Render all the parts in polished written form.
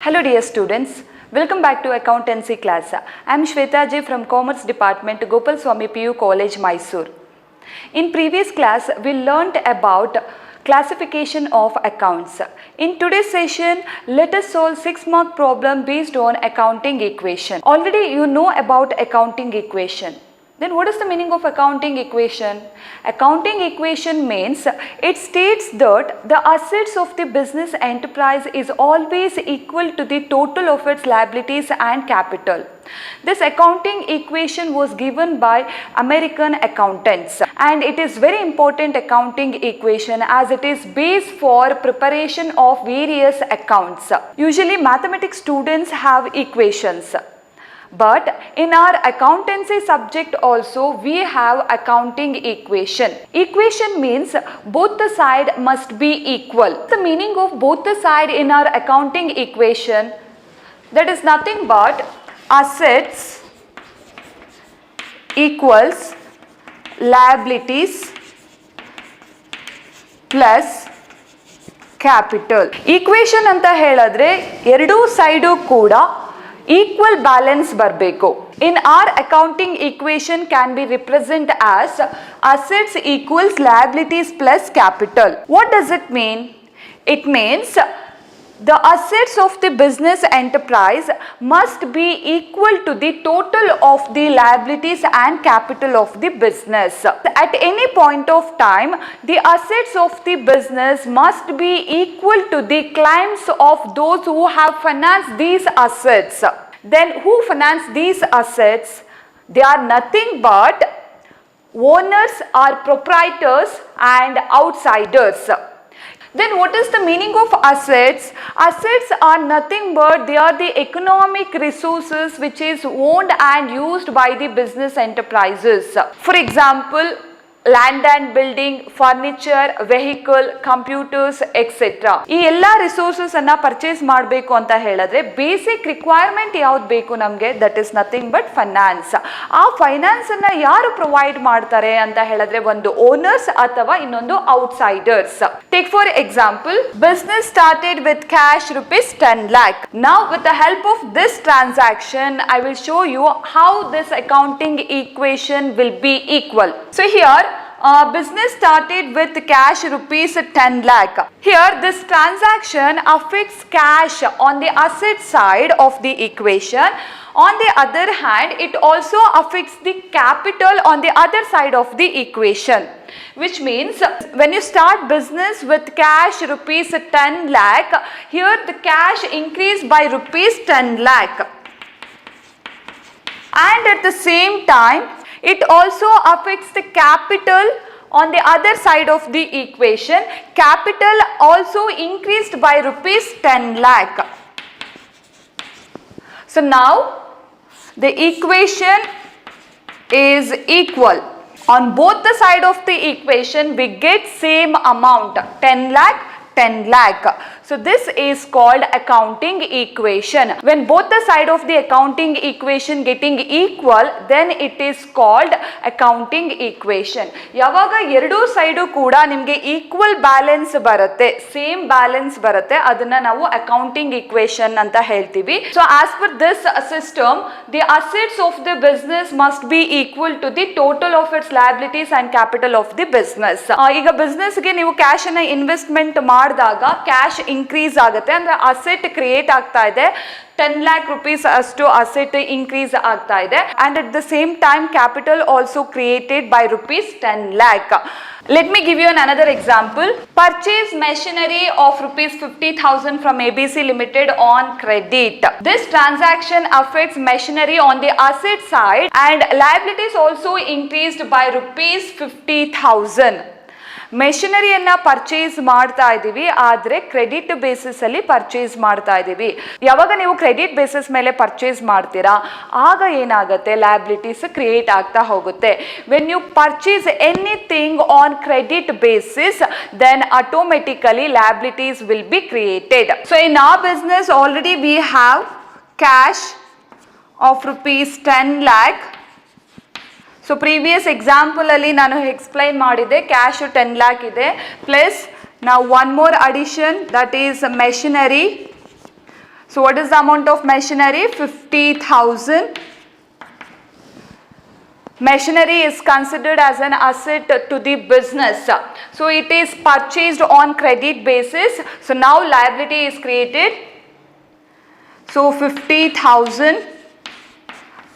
Hello dear students, welcome back to accountancy class. I am Shweta Ji from Commerce Department, Gopal Swami PU College, Mysuru. In previous class, we learnt about classification of accounts. In today's session, let us solve 6-mark problem based on accounting equation. Already you know about accounting equation. Then what is the meaning of accounting equation? Accounting equation means it states that the assets of the business enterprise is always equal to the total of its liabilities and capital. This accounting equation was given by American accountants, and it is very important accounting equation as it is base for preparation of various accounts. Usually mathematics students have equations. But in our accountancy subject also we have accounting equation. Equation means both the side must be equal. The meaning of both the side in our accounting equation, that is nothing but assets equals liabilities plus capital. Equation anta heladre eradu side kuda equal balance ಬರಬೇಕು. In our accounting equation can be represented as assets equals liabilities plus capital. What does it mean? It means the assets of the business enterprise must be equal to the total of the liabilities and capital of the business. At any point of time, the assets of the business must be equal to the claims of those who have financed these assets. Then who finance these assets? They are nothing but owners or proprietors and outsiders. Then what is the meaning of assets? Assets are nothing but they are the economic resources which is owned and used by the business enterprises. For example, land and building, furniture, vehicle, computers, etc. ಈ ಎಲ್ಲಾ resources ಅನ್ನ purchase ಮಾಡಬೇಕು ಅಂತ ಹೇಳಿದ್ರೆ basic requirement ಯಾವ್ದು ಬೇಕು ನಮಗೆ? That is nothing but finance. ಆ ಫೈನಾನ್ಸ್ ಅನ್ನ ಯಾರು ಪ್ರೊವೈಡ್ ಮಾಡ್ತಾರೆ ಅಂತ ಹೇಳಿದ್ರೆ ಒಂದು ಓನರ್ಸ್ ಅಥವಾ ಇನ್ನೊಂದು outsiders. Take for example, business started with cash rupees 10 lakh. Now with the help of this transaction, I will show you how this accounting equation will be equal. So here business started with cash rupees 10 lakh. Here this transaction affects cash on the asset side of the equation. On the other hand, it also affects the capital on the other side of the equation. Which means when you start business with cash rupees 10 lakh, here the cash increased by rupees 10 lakh. And at the same time, it also affects the capital on the other side of the equation. Capital also increased by rupees 10 lakh. So now the equation is equal. On both the side of the equation we get same amount, 10 lakh, 10 lakh. So this is called accounting equation. When both the side of the accounting equation getting equal, then it is called accounting equation. ಯಾವಾಗ ಎರಡು side ಕೂಡ ನಿಮಗೆ equal balance ಬರುತ್ತೆ, same balance ಬರುತ್ತೆ, ಅದನ್ನ ನಾವು accounting equation ಅಂತ ಹೇಳ್ತೀವಿ. So as per this system, the assets of the business must be equal to the total of its liabilities and capital of the business. ಈಗ ಬಿಸ್ನೆಸ್ಗೆ ನೀವು ಕ್ಯಾಶ್ ಅನ್ನ ಇನ್ವೆಸ್ಟ್ಮೆಂಟ್ ಮಾಡಿದಾಗ ಕ್ಯಾಶ್ ಇನ್ಕ್ರೀಸ್ ಆಗುತ್ತೆ, ಅಂದ್ರೆ ಅಸೆಟ್ ಕ್ರಿಯೇಟ್ ಆಗ್ತಾ ಇದೆ, 10 lakh rupees ಅಷ್ಟು ಅಸೆಟ್ ಇನ್ಕ್ರೀಸ್ ಆಗ್ತಾ ಇದೆ. And at the same time capital also created by rupees 10 lakh. Let me give you another example. Purchase machinery of rupees 50,000 from ABC Limited on credit. This transaction affects machinery on the asset side and liabilities also increased by rupees 50,000. ಮೆಷಿನರಿಯನ್ನು purchase ಮಾಡ್ತಾ ಇದ್ದೀವಿ, ಆದರೆ credit basis ಅಲ್ಲಿ purchase ಮಾಡ್ತಾ ಇದ್ದೀವಿ. ಯಾವಾಗ ನೀವು credit basis ಮೇಲೆ purchase ಮಾಡ್ತೀರಾ ಆಗ ಏನಾಗುತ್ತೆ, ಲಯಬಿಲಿಟೀಸ್ ಕ್ರಿಯೇಟ್ ಆಗ್ತಾ ಹೋಗುತ್ತೆ. When you purchase anything on credit basis, then automatically liabilities will be created. So in our business already we have cash of rupees 10 lakh. So previous example ಅಲ್ಲಿ ನಾನು explain ಮಾಡಿದ್ದೆ, cash 10 lakh ಇದೆ, plus ನಾವು one more addition, that is machinery So what is the amount of machinery? 50,000. Machinery is considered as an asset to the business. So it is purchased on credit basis. So now liability is created. So 50,000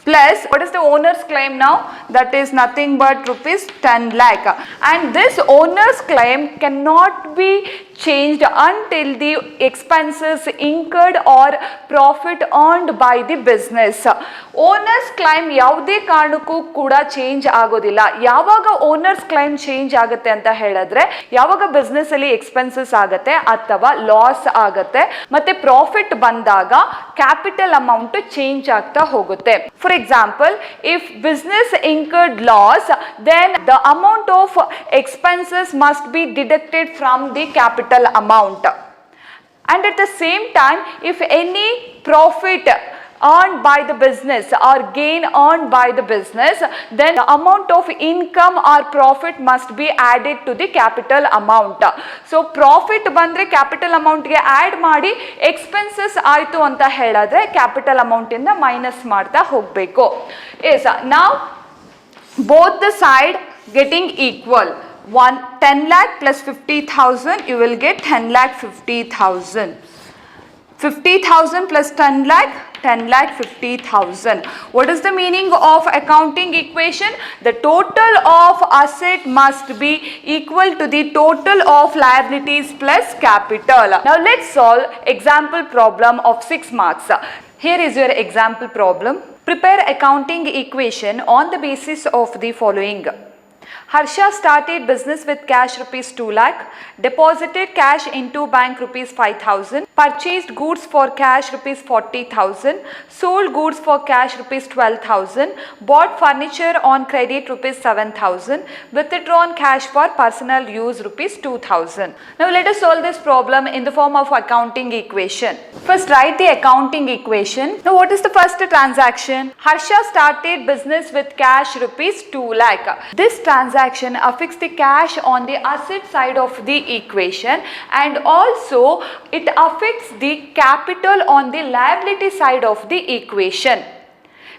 plus, what is the owner's claim now? That is nothing but rupees 10 lakh. And this owner's claim cannot be changed until the expenses incurred or profit earned by the business. Owner's claim ಯಾವುದೇ ಕಾರಣಕ್ಕೂ ಕೂಡ change ಆಗೋದಿಲ್ಲ. ಯಾವಾಗ owners claim change ಆಗುತ್ತೆ ಅಂತ ಹೇಳಿದ್ರೆ ಯಾವಾಗ business ಅಲ್ಲಿ ಎಕ್ಸ್ಪೆನ್ಸಸ್ ಆಗುತ್ತೆ ಅಥವಾ ಲಾಸ್ ಆಗುತ್ತೆ ಮತ್ತೆ ಪ್ರಾಫಿಟ್ ಬಂದಾಗ ಕ್ಯಾಪಿಟಲ್ ಅಮೌಂಟ್ ಚೇಂಜ್ ಆಗ್ತಾ ಹೋಗುತ್ತೆ. For example, if business incurred loss, then the amount of expenses must be deducted from the capital amount. And at the same time, if any profit earned by the business or gain earned by the business, then the amount of income or profit must be added to the capital amount. So profit bandre capital amount ge add ಮಾಡಿ expenses ಆಯಿತು ಅಂತ ಹೇಳಿದ್ರೆ capital amount ಇಂದ minus ಮಾಡ್ತಾ ಹೋಗಬೇಕು. Yes, now both the side getting equal. 10 lakh plus 50,000, you will get 10 lakh 50,000. 50,000 plus 10 lakh, 10 lakh 50,000. What is the meaning of accounting equation? The total of asset must be equal to the total of liabilities plus capital. Now let's solve example problem of 6 marks. Here is your example problem. Prepare accounting equation on the basis of the following. Harsha started business with cash rupees 2 lakh, deposited cash into bank rupees 5,000, purchased goods for cash rupees 40,000, sold goods for cash rupees 12,000, bought furniture on credit rupees 7,000, withdrawn cash for personal use rupees 2,000. Now let us solve this problem in the form of accounting equation. First write the accounting equation. Now what is the first transaction? Harsha started business with cash rupees 2 lakh. This transaction affects the cash on the asset side of the equation, and also it affects the capital on the liability side of the equation,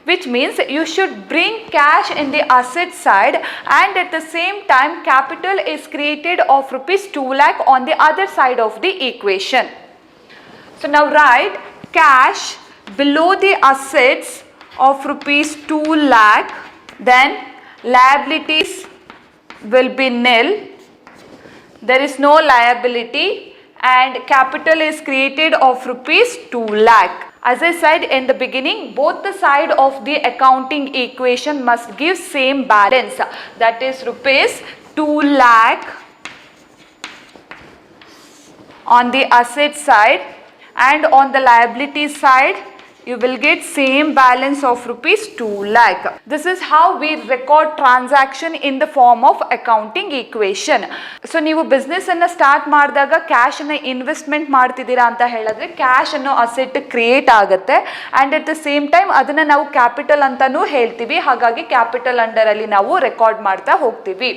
which means you should bring cash in the asset side and at the same time capital is created of rupees 2 lakh on the other side of the equation. So now write cash below the assets of rupees 2 lakh, then liabilities will be nil, there is no liability, and capital is created of rupees 2 lakh. As I said in the beginning, both the side of the accounting equation must give same balance, that is rupees 2 lakh on the asset side, and on the liability side you will get same balance of rupees 2 lakh. This is how we record transaction in the form of accounting equation. So ನೀವು business ಅನ್ನ start ಮಾಡಿದಾಗ cash ಅನ್ನ investment ಮಾಡ್ತಿದ್ದೀರಾ ಅಂತ ಹೇಳಿದ್ರೆ cash ಅನ್ನೋ asset create ಆಗುತ್ತೆ, and at the same time ಅದನ್ನ ನಾವು ಕ್ಯಾಪಿಟಲ್ ಅಂತಾನೂ ಹೇಳ್ತೀವಿ. ಹಾಗಾಗಿ ಕ್ಯಾಪಿಟಲ್ ಅಂಡರ್ ಅಲ್ಲಿ ನಾವು ರೆಕಾರ್ಡ್ ಮಾಡ್ತಾ ಹೋಗ್ತೀವಿ.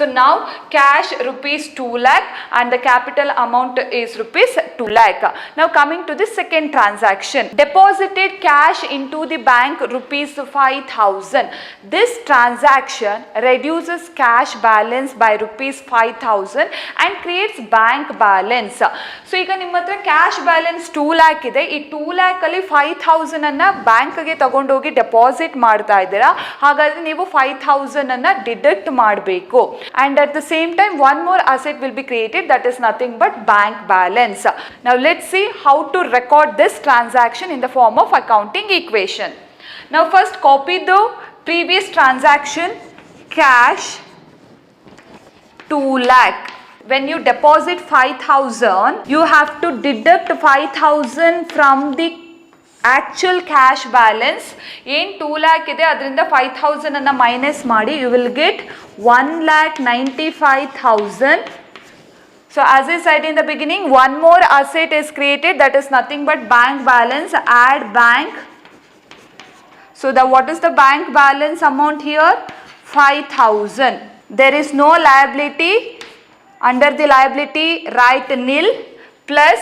ಸೊ ನಾವು cash rupees 2 lakh and the capital amount is rupees 2 lakh. Now coming to the second transaction, deposit cash into the bank rupees 5,000. This transaction reduces cash balance by rupees 5,000 and creates bank balance. So ಈಗ ನಿಮ್ಮ ಹತ್ರ cash balance 2 lakh ಇದೆ. ಈ 2 lakh ಅಲ್ಲಿ 5,000 ಅನ್ನ ಬ್ಯಾಂಕ್ಗೆ ತಗೊಂಡೋಗಿ deposit ಮಾಡ್ತಾ ಇದ್ದೀರಾ. ಹಾಗಾದ್ರೆ ನೀವು 5,000 ಅನ್ನ ಡಿಡಕ್ಟ್ ಮಾಡಬೇಕು, and at the same time one more asset will be created, that is nothing but bank balance. Now let's see how to record this transaction in the form of accounting equation. Now first copy the previous transaction, cash 2 lakh. When you deposit 5,000, you have to deduct 5,000 from the actual cash balance. ಏನು 2 lakh ಇದೆ ಅದರಿಂದ 5,000 ಅನ್ನ minus ಮಾಡಿ you will get 1,95,000. So as I said in the beginning, one more asset is created, that is nothing but bank balance. Add bank. So what is the bank balance amount here? 5,000. There is no liability. Under the liability write nil, plus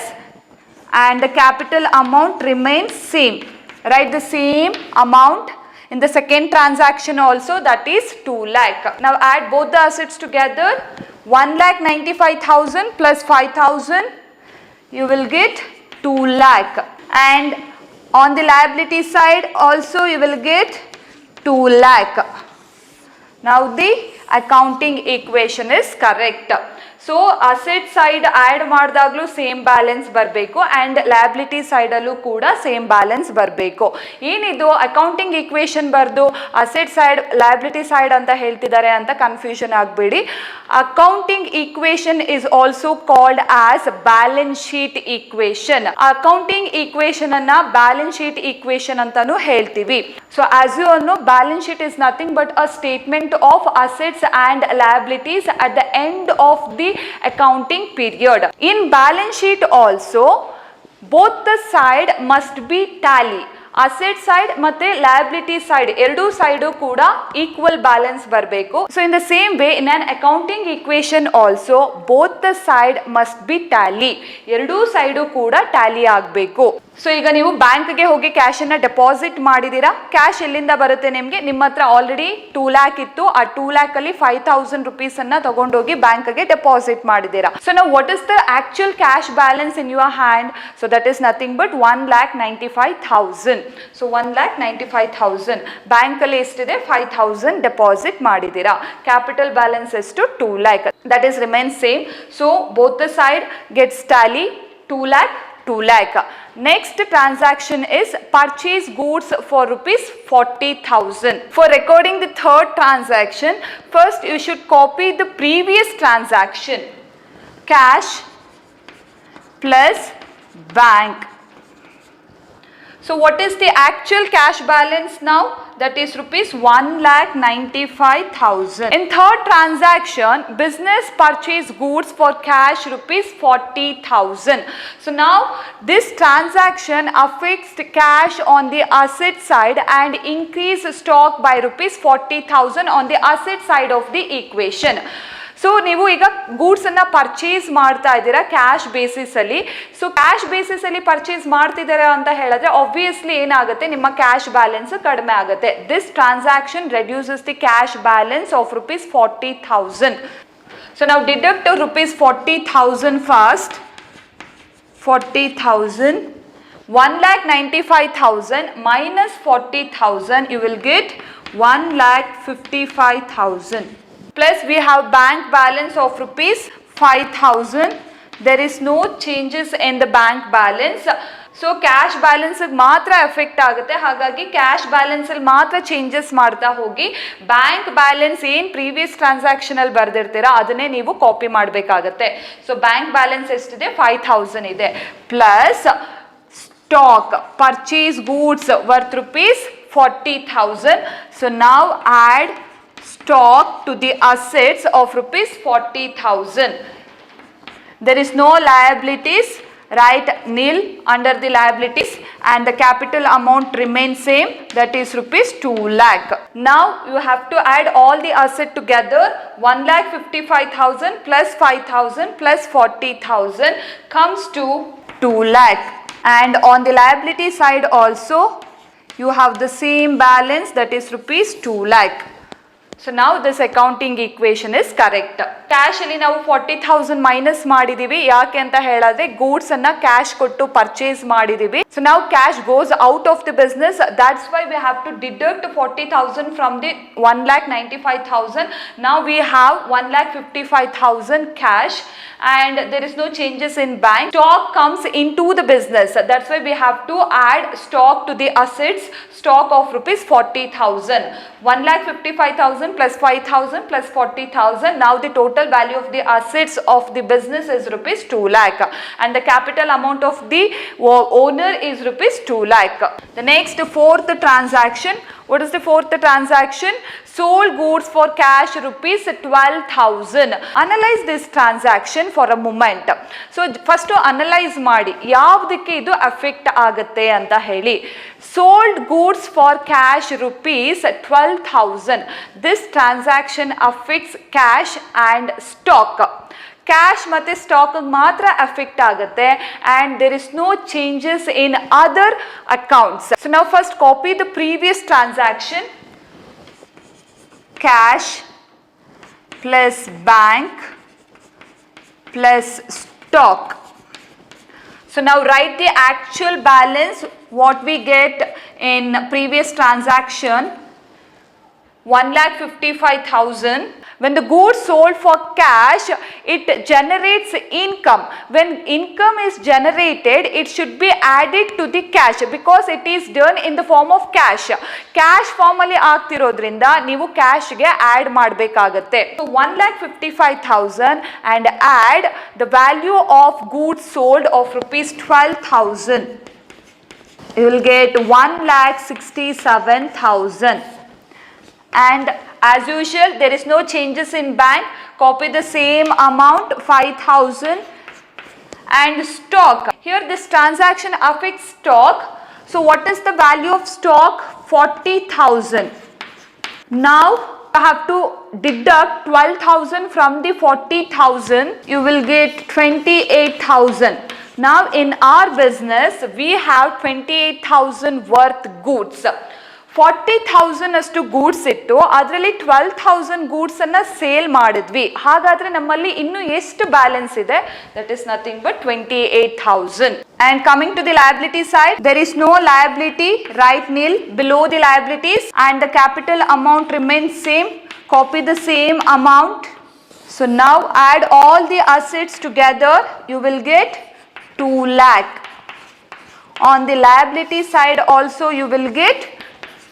and the capital amount remains same. Write the same amount in the second transaction also, that is 2 lakh. Now add both the assets together. 1,95,000 plus 5,000, you will get 2 lakh. And on the liability side also you will get 2 lakh. Now the accounting equation is correct. So asset side add ಮಾಡಿದಾಗಲೂ same balance ಬರಬೇಕು and liability ಸೈಡಲ್ಲೂ ಕೂಡ same balance ಬರಬೇಕು. ಏನಿದು accounting equation ಬರೆದು asset side liability side ಅಂತ ಹೇಳ್ತಿದ್ದಾರೆ ಅಂತ ಕನ್ಫ್ಯೂಷನ್ ಆಗಬೇಡಿ. Accounting equation is also called as balance sheet equation. Accounting equation ಅನ್ನ ಬ್ಯಾಲೆನ್ಸ್ ಶೀಟ್ ಈಕ್ವೇಷನ್ ಅಂತಾನು ಹೇಳ್ತೀವಿ. So as you all know, balance sheet is nothing but a statement of assets and liabilities at the end of the accounting period. In balance sheet also, both the side must be tally. Asset side ಮತ್ತೆ liability side ಎರಡೂ side ಕೂಡ equal balance ಬರಬೇಕು. So in the same way in on accounting equation also both the side must be Tally. ಎರಡೂ side ಕೂಡ Tally ಆಗಬೇಕು. So ಈಗ ನೀವು ಬ್ಯಾಂಕ್ಗೆ ಹೋಗಿ ಕ್ಯಾಶನ್ನು ಡೆಪಾಸಿಟ್ ಮಾಡಿದ್ದೀರಾ. ಕ್ಯಾಶ್ ಎಲ್ಲಿಂದ ಬರುತ್ತೆ ನಿಮಗೆ? ನಿಮ್ಮ ಹತ್ರ ಆಲ್ರೆಡಿ 2 ಲ್ಯಾಕ್ ಇತ್ತು. ಆ 2 ಲ್ಯಾಕಲ್ಲಿ 5,000 ರುಪೀಸನ್ನು ತಗೊಂಡೋಗಿ ಬ್ಯಾಂಕ್ಗೆ ಡೆಪಾಸಿಟ್ ಮಾಡಿದ್ದೀರಾ. ಸೊ ನಾವು what is the actual cash balance in your hand? So that is nothing but 1,95,000. So 1,95,000 ಬ್ಯಾಂಕಲ್ಲಿ ಎಷ್ಟಿದೆ? 5,000 ಡೆಪಾಸಿಟ್ ಮಾಡಿದ್ದೀರಾ. ಕ್ಯಾಪಿಟಲ್ ಬ್ಯಾಲೆನ್ಸ್ ಎಷ್ಟು? 2 lac. That is remain same. So both the side gets Tally 2 lakh, 2 lakh. Next transaction is purchase goods for rupees 40,000. For recording the third transaction, first you should copy the previous transaction. Cash plus bank. So what is the actual cash balance now? That is rupees 1,95,000. In third transaction, business purchase goods for cash rupees 40,000. So now this transaction affects cash on the asset side and increase stock by rupees 40,000 on the asset side of the equation. So ನೀವು ಈಗ ಗೂಡ್ಸನ್ನು purchase ಮಾಡ್ತಾ ಇದ್ದೀರಾ cash ಬೇಸಿಸಲ್ಲಿ. So cash ಬೇಸಿಸಲ್ಲಿ purchase ಮಾಡ್ತಿದ್ದೀರಾ ಅಂತ ಹೇಳಿದ್ರೆ obviously ಏನಾಗುತ್ತೆ, ನಿಮ್ಮ cash balance ಕಡಿಮೆ ಆಗುತ್ತೆ. This transaction reduces the cash balance of rupees 40,000. So ನಾವು deduct rupees 40,000 first. 40,000 1,95,000 minus 40,000, you will get 1,55,000. Plus we have bank balance of rupees 5,000. There is no changes in the bank balance. So cash ಬ್ಯಾಲೆನ್ಸಿಗೆ ಮಾತ್ರ effect ಆಗುತ್ತೆ. ಹಾಗಾಗಿ cash ಬ್ಯಾಲೆನ್ಸಲ್ಲಿ ಮಾತ್ರ changes ಮಾಡ್ತಾ ಹೋಗಿ. Bank balance ಏನು previous ಟ್ರಾನ್ಸಾಕ್ಷನಲ್ಲಿ ಬರೆದಿರ್ತೀರಾ ಅದನ್ನೇ ನೀವು ಕಾಪಿ ಮಾಡಬೇಕಾಗತ್ತೆ. ಸೊ ಬ್ಯಾಂಕ್ ಬ್ಯಾಲೆನ್ಸ್ ಎಷ್ಟಿದೆ? 5,000 ಇದೆ. Plus stock purchase goods worth rupees 40,000. So ನಾವು add stock to the assets of rupees 40,000. There is no liabilities. Write nil under the liabilities and the capital amount remains same, that is rupees 2 lakh. Now you have to add all the asset together. 1,55,000 plus 5,000 plus 40,000 comes to 2 lakh. And on the liability side also you have the same balance, that is rupees 2 lakh. So now this accounting equation is correct. Cash ಅಲ್ಲಿ ನಾವು 40,000 minus ಮಾಡಿದೀವಿ. ಯಾಕೆ ಅಂತ ಹೇಳಿದ್ರೆ goods ಅನ್ನ cash ಕೊಟ್ಟು purchase ಮಾಡಿದೀವಿ. ಸೊ ನಾವು cash goes out of the business. That's why we have to deduct 40,000 from the 1,95,000. Now we have 1,55,000 cash and there is no changes in bank. Stock comes into the business. That's why we have to add stock to the assets. Stock of rupees 40,000. 1,55,000 plus 5,000 plus 40,000. Now the total value of the assets of the business is rupees 2 lakh and the capital amount of the owner is rupees 2 lakh. The next fourth transaction. What is the fourth transaction? Sold goods for cash rupees 12,000. Analyze this transaction for a moment. So first analyze ಮಾಡಿ ಯಾವುದಕ್ಕೆ ಇದು affect ಆಗುತ್ತೆ ಅಂತ ಹೇಳಿ. Sold goods for cash rupees 12,000. This transaction affects cash and stock. Cash ಮತ್ತು stock ಮಾತ್ರ affect ಆಗುತ್ತೆ and there is no changes in other accounts. So ನಾವು first copy the previous transaction. Cash plus bank plus stock. So now write the actual balance what we get in previous transaction, 1,55,000. When the goods sold for cash, it generates income. When income is generated, it should be added to the cash because it is done in the form of cash. Cash form ಅಲ್ಲಿ ಆಗ್ತಿರೋದ್ರಿಂದ ನೀವು cash ಗೆ add ಮಾಡಬೇಕಾಗುತ್ತೆ. So 1,55,000 and add the value of goods sold of rupees 12,000. You will get 1,67,000. And as usual, there is no changes in bank. Copy the same amount, 5,000. And stock. Here this transaction affects stock. So what is the value of stock? 40,000. Now you have to deduct 12,000 from the 40,000. You will get 28,000. Now in our business, we have 28,000 worth goods. 40,000 ಅಷ್ಟು goods ಇತ್ತು, ಅದರಲ್ಲಿ 12,000 goods ಅನ್ನ sale ಮಾಡಿದ್ವಿ. ಹಾಗಾದ್ರೆ ನಮ್ಮಲ್ಲಿ ಇನ್ನು ಎಷ್ಟು balance ಇದೆ? That is nothing but 28,000. And coming to the liability side, there is no liability, write nil below the liabilities and the capital amount remains same. Copy the same amount. So now add all the assets together, you will get 2 lakh. On the liability side also you will get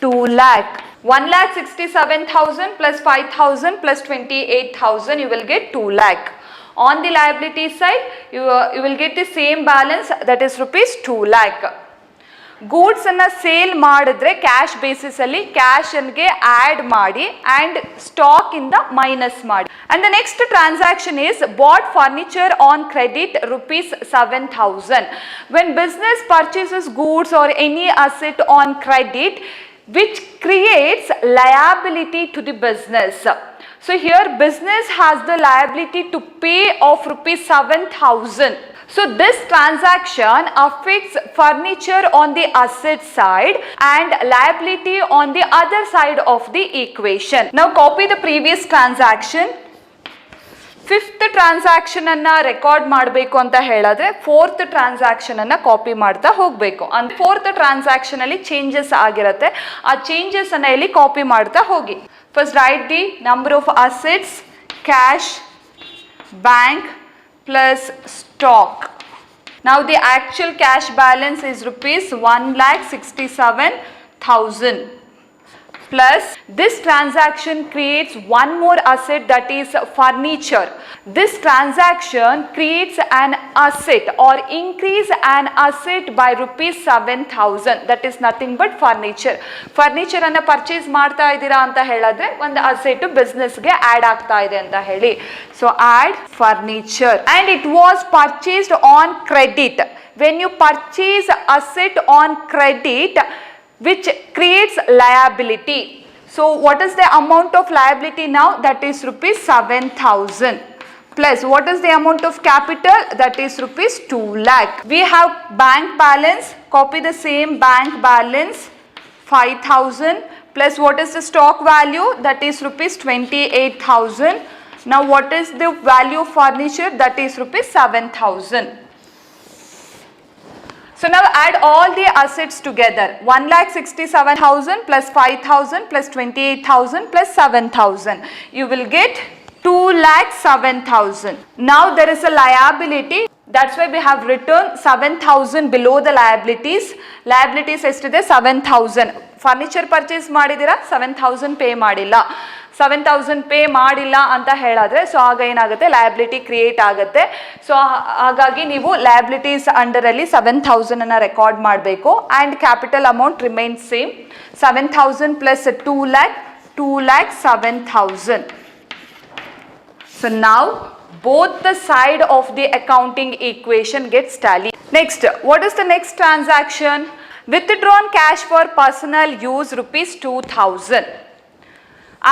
2 lakh. 1,67,000 plus 5,000 plus 28,000, you will get 2 lakh. On the liability side, you will get the same balance, that is rupees 2 lakh. Goods ಅನ್ನ sale ಮಾಡಿದ್ರೆ cash basis ಅಲ್ಲಿ cash ಅನ್ಗೆ add ಮಾಡಿ and stock ಇಂದ minus ಮಾಡಿ. And the next transaction is bought furniture on credit rupees 7,000. When business purchases goods or any asset on credit, which creates liability to the business. So here business has the liability to pay of rupees 7,000. So this transaction affects furniture on the asset side and liability on the other side of the equation. Now copy the previous transaction. Fifth transaction ಅನ್ನ record ಮಾಡಬೇಕು ಅಂತ ಹೇಳಿದ್ರೆ fourth transaction ಅನ್ನ copy ಮಾಡ್ತಾ ಹೋಗಬೇಕು. ಅಂದ್ರೆ fourth transaction ಅಲ್ಲಿ changes ಆಗಿರುತ್ತೆ, ಆ ಚೇಂಜಸ್ ಅನ್ನ ಇಲ್ಲಿ ಕಾಪಿ ಮಾಡ್ತಾ ಹೋಗಿ. First right the number of assets, cash, bank plus stock. Now the actual cash balance is rupees 1,67,000. Plus this transaction creates one more asset, that is furniture. This transaction creates an asset or increase an asset by rupees 7,000, that is nothing but furniture. Furniture ಅನ್ನ purchase ಮಾಡ್ತಾ ಇದ್ದೀರಾ ಅಂತ ಹೇಳಿದ್ರೆ ಒಂದು asset business ಗೆ add ಆಗ್ತಾ ಇದೆ ಅಂತ ಹೇಳಿ. So add furniture and it was purchased on credit. When you purchase asset on credit, which creates liability. So what is the amount of liability now? That is rupees 7,000. Plus what is the amount of capital? That is rupees 2 lakh. We have bank balance. Copy the same bank balance, 5,000. Plus what is the stock value? That is rupees 28,000. Now what is the value of furniture? That is rupees 7,000. So now add all the assets together. 1,67,000 plus 5,000 plus 28,000 plus 7,000. You will get 2,07,000. Now there is a liability. That's why we have written 7,000 below the liabilities. Liabilities ಎಷ್ಟಿದೆ? 7,000. Furniture purchase ಮಾಡಿದ್ದೀರಾ, 7,000 pay ಮಾಡಿಲ್ಲ. 7,000 pay ಮಾಡಿಲ್ಲ ಅಂತ ಹೇಳಿದ್ರೆ so ಆಗ ಏನಾಗುತ್ತೆ, liability create ಆಗುತ್ತೆ. So ಹಾಗಾಗಿ ನೀವು ಲಯಬಿಲಿಟೀಸ್ ಅಂಡರಲ್ಲಿ 7,000 ಅನ್ನ ರೆಕಾರ್ಡ್ ಮಾಡಬೇಕು and capital amount remain same. 7,000 plus 2 lakh, 2,07,000. So now both the side of the accounting equation gets tallied. Next, what is the next transaction? Withdrawn cash for personal use rupees 2,000.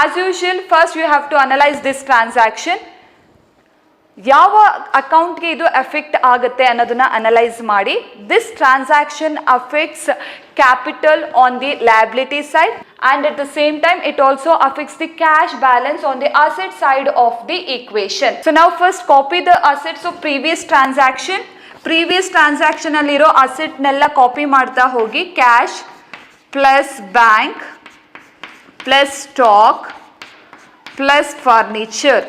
As usual, first you have to analyze this transaction. ಯಾವ ಅಕೌಂಟ್ಗೆ ಇದು effect ಆಗುತ್ತೆ ಅನ್ನೋದನ್ನ analyse ಮಾಡಿ. This transaction affects capital on the liability side and at the same time it also affects the cash balance on the asset side of the equation. So now first copy the assets of previous transaction alliro asset nella copy ಮಾಡ್ತಾ ಹೋಗಿ. cash plus bank plus stock plus furniture.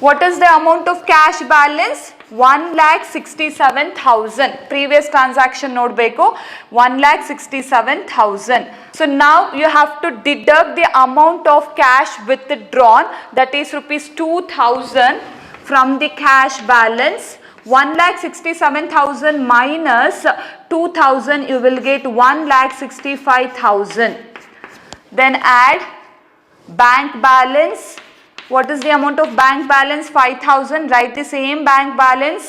What is the amount of cash balance? 1,67,000. Previous transaction nodbeku 1,67,000. So now you have to deduct the amount of cash withdrawn, that is rupees 2,000 from the cash balance. 1,67,000 minus 2,000, you will get 1,65,000. Then add bank balance. What is the amount of bank balance? 5,000. Write the same bank balance.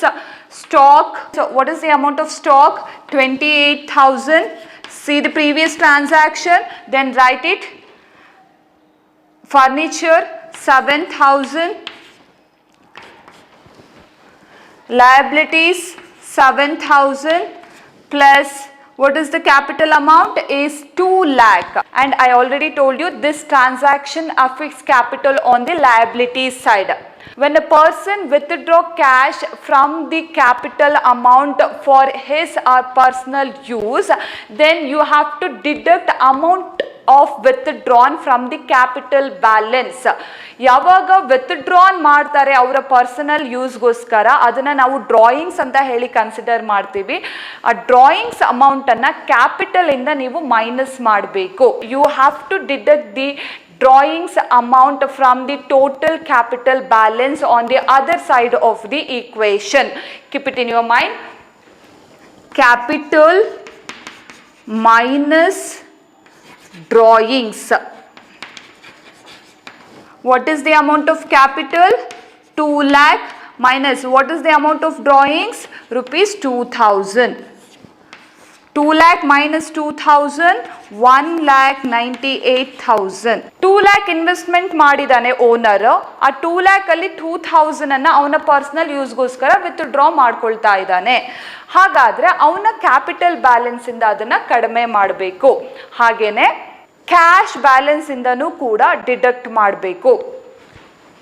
Stock. So what is the amount of stock? 28,000. See the previous transaction. Then write it. Furniture 7,000. Liabilities 7,000 plus what is the capital amount is 2 lakh, and I already told you this transaction affects capital on the liability side. When a person withdraw cash from the capital amount for his or personal use, then you have to deduct amount of withdrawn from the capital balance. ಯಾವಾಗ withdrawn ಮಾಡ್ತಾರೆ ಅವರ personal ಯೂಸ್ಗೋಸ್ಕರ ಅದನ್ನು ನಾವು drawings ಅಂತ ಹೇಳಿ consider ಮಾಡ್ತೀವಿ. ಆ drawings ಅಮೌಂಟನ್ನು ಕ್ಯಾಪಿಟಲಿಂದ ನೀವು ಮೈನಸ್ ಮಾಡಬೇಕು. You have to deduct the drawings amount from the total capital balance on the other side of the equation. Keep it in your mind. Capital minus drawings. What is the amount of capital? 2 lakh minus what is the amount of drawings? Rupees 2,000. 2 lakh minus 2,000, 1,98,000. 2 lakh investment ಮಾಡಿದಾನೆ owner. ಆ 2 lakh ಅಲ್ಲಿ 2,000 ಅನ್ನ ಅವನ personal ಯೂಸ್ಗೋಸ್ಕರ withdraw ಮಾಡ್ಕೊಳ್ತಾ ಇದ್ದಾನೆ. ಹಾಗಾದ್ರೆ ಅವನ capital balance ಇಂದ ಅದನ್ನ ಕಡಿಮೆ ಮಾಡಬೇಕು. ಹಾಗೇನೆ ಕ್ಯಾಶ್ ಬ್ಯಾಲೆನ್ಸ್ ಇಂದನೂ ಕೂಡ ಡಿಡಕ್ಟ್ ಮಾಡಬೇಕು.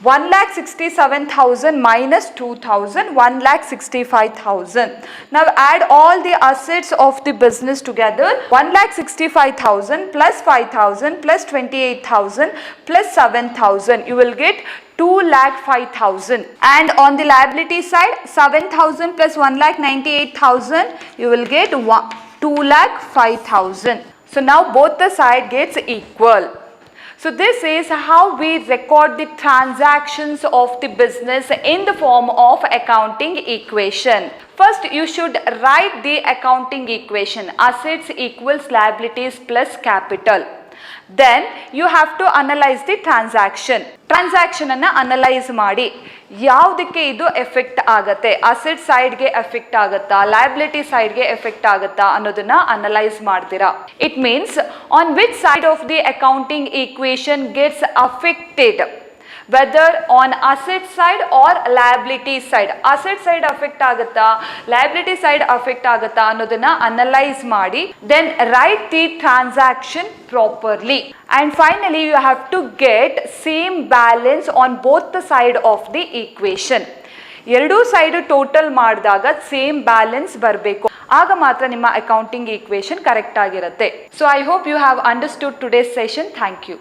1,67,000 minus 2,000, 1,65,000. Now add all the assets of the business together. 1,65,000 plus 5,000 plus 28,000 plus 7,000. You will get 2,05,000. And on the liability side, 7,000 plus 1,98,000, you will get 2,05,000. So now both the side gets equal. So this is how we record the transactions of the business in the form of accounting equation. First you should write the accounting equation. Assets equals liabilities plus capital. Then you have to analyze the transaction. Transaction ಅನ್ನ analyse ಮಾಡಿ ಯಾವುದಕ್ಕೆ ಇದು effect ಆಗತ್ತೆ, asset ಸೈಡ್ಗೆ effect ಆಗುತ್ತಾ, liability ಸೈಡ್ಗೆ effect ಆಗುತ್ತಾ ಅನ್ನೋದನ್ನ ಅನಲೈಸ್ ಮಾಡ್ತೀರಾ. It means on which side of the accounting equation gets affected, whether on asset side or liability side. Asset side affect ಆಗುತ್ತಾ, liability side affect ಆಗುತ್ತಾ ಅನ್ನೋದನ್ನ ಅನಲೈಸ್ ಮಾಡಿ then write the transaction properly. And finally you have to get same balance on both the side of the equation. ಎರಡೂ side total ಮಾಡಿದಾಗ same balance ಬರಬೇಕು. ಆಗ ಮಾತ್ರ ನಿಮ್ಮ ಅಕೌಂಟಿಂಗ್ ಈಕ್ವೇಶನ್ ಕರೆಕ್ಟ್ ಆಗಿರುತ್ತೆ. So I hope you have understood today's session. Thank you.